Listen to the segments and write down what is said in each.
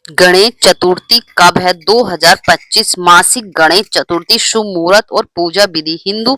गणेश चतुर्थी कब है? 2025 मासिक गणेश चतुर्थी शुभ मुहूर्त और पूजा विधि। हिंदू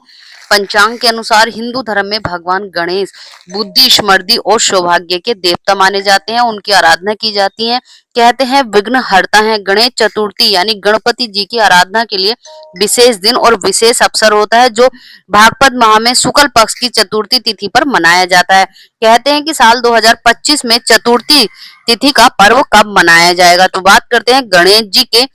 पंचांग के अनुसार हिंदू धर्म में भगवान गणेश बुद्धि, समृद्धि और सौभाग्य के देवता माने जाते हैं। उनकी आराधना की जाती है। कहते हैं विघ्न हरता है। गणेश चतुर्थी यानी गणपति जी की आराधना के लिए विशेष दिन और विशेष अवसर होता है, जो भागवत माह में शुक्ल पक्ष की चतुर्थी तिथि पर मनाया जाता है। कहते हैं कि साल 2025 में चतुर्थी तिथि का पर्व कब मनाया जाएगा। तो बात करते हैं गणेश जी के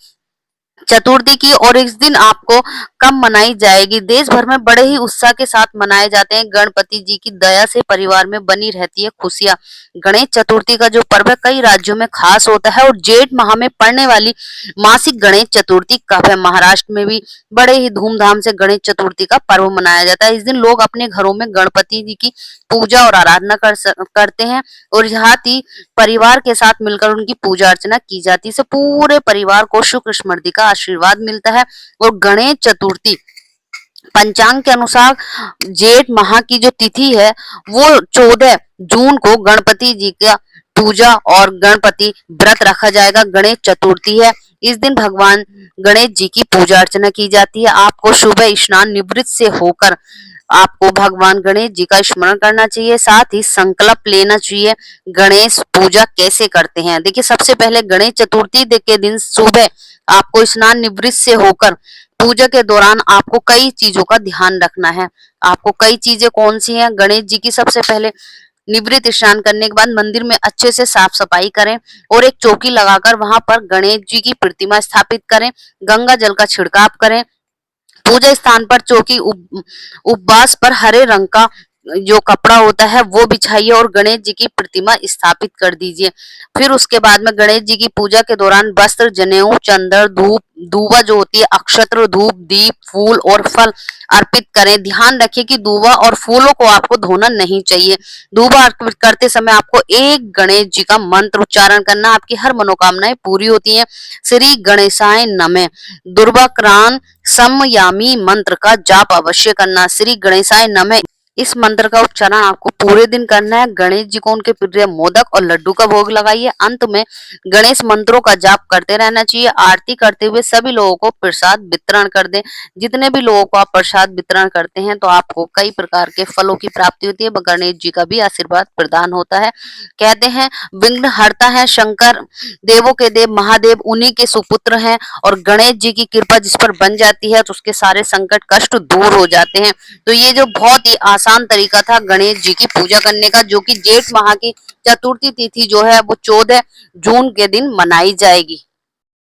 चतुर्थी की, और इस दिन आपको कब मनाई जाएगी। देश भर में बड़े ही उत्साह के साथ मनाए जाते हैं। गणपति जी की दया से परिवार में बनी रहती है खुशियां। गणेश चतुर्थी का जो पर्व है कई राज्यों में खास होता है, और जेठ माह में पड़ने वाली मासिक गणेश चतुर्थी कब है। महाराष्ट्र में भी बड़े ही धूमधाम से गणेश चतुर्थी का पर्व मनाया जाता है। इस दिन लोग अपने घरों में गणपति जी की पूजा और आराधना करते हैं, और साथ ही परिवार के साथ मिलकर उनकी पूजा अर्चना की जाती है। इससे पूरे परिवार को सुख समृद्धि का आशीर्वाद मिलता है। और गणेश चतुर्थी पंचांग के अनुसार जेठ माह की जो तिथि है वो 14 जून को गणपति जी का पूजा और गणपति व्रत रखा जाएगा। गणेश चतुर्थी है, इस दिन भगवान गणेश जी की पूजा अर्चना की जाती है। आपको सुबह स्नान निवृत्त से होकर आपको भगवान गणेश जी का स्मरण करना चाहिए, साथ ही संकल्प लेना चाहिए। गणेश पूजा कैसे करते हैं? देखिए, सबसे पहले गणेश चतुर्थी के दिन सुबह आपको स्नान निवृत्त से होकर पूजा के दौरान आपको कई चीजों का ध्यान रखना है। आपको कई चीजें कौन सी हैं? गणेश जी की सबसे पहले निवृत्त स्नान करने के बाद मंदिर में अच्छे से साफ सफाई करें, और एक चौकी लगाकर वहां पर गणेश जी की प्रतिमा स्थापित करें। गंगा जल का छिड़काव करें। पूजा स्थान पर चौकी उपवास पर हरे रंग का जो कपड़ा होता है वो बिछाइए, और गणेश जी की प्रतिमा स्थापित कर दीजिए। फिर उसके बाद में गणेश जी की पूजा के दौरान वस्त्र, जनेऊ, चंदन, धूप, दूबा जो होती है, अक्षत्र, धूप, दीप, फूल और फल अर्पित करें। ध्यान रखिए कि दूबा और फूलों को आपको धोना नहीं चाहिए। दूबा अर्पित करते समय आपको एक गणेश जी का मंत्र उच्चारण करना, आपकी हर मनोकामनाएं पूरी होती हैं। श्री गणेशाय नमः दुर्वाक्रांत समयामी मंत्र का जाप अवश्य करना। श्री गणेशाय नमः इस मंत्र का उच्चारण आपको पूरे दिन करना है। गणेश जी को उनके प्रिय मोदक और लड्डू का भोग लगाइए। अंत में गणेश मंत्रों का जाप करते रहना चाहिए। आरती करते हुए सभी लोगों को प्रसाद वितरण कर दें। जितने भी लोगों को आप प्रसाद वितरण करते हैं तो आपको कई प्रकार के फलों की प्राप्ति होती है। गणेश जी का भी आशीर्वाद प्रदान होता है। कहते हैं विघ्न हरता है शंकर, देवों के देव महादेव उन्हीं के सुपुत्र हैं, और गणेश जी की कृपा जिस पर बन जाती है तो उसके सारे संकट कष्ट दूर हो जाते हैं। तो ये जो बहुत ही आसान तरीका था गणेश जी की पूजा करने का, जो कि जेठ माह की चतुर्थी तिथि जो है वो 14 जून के दिन मनाई जाएगी।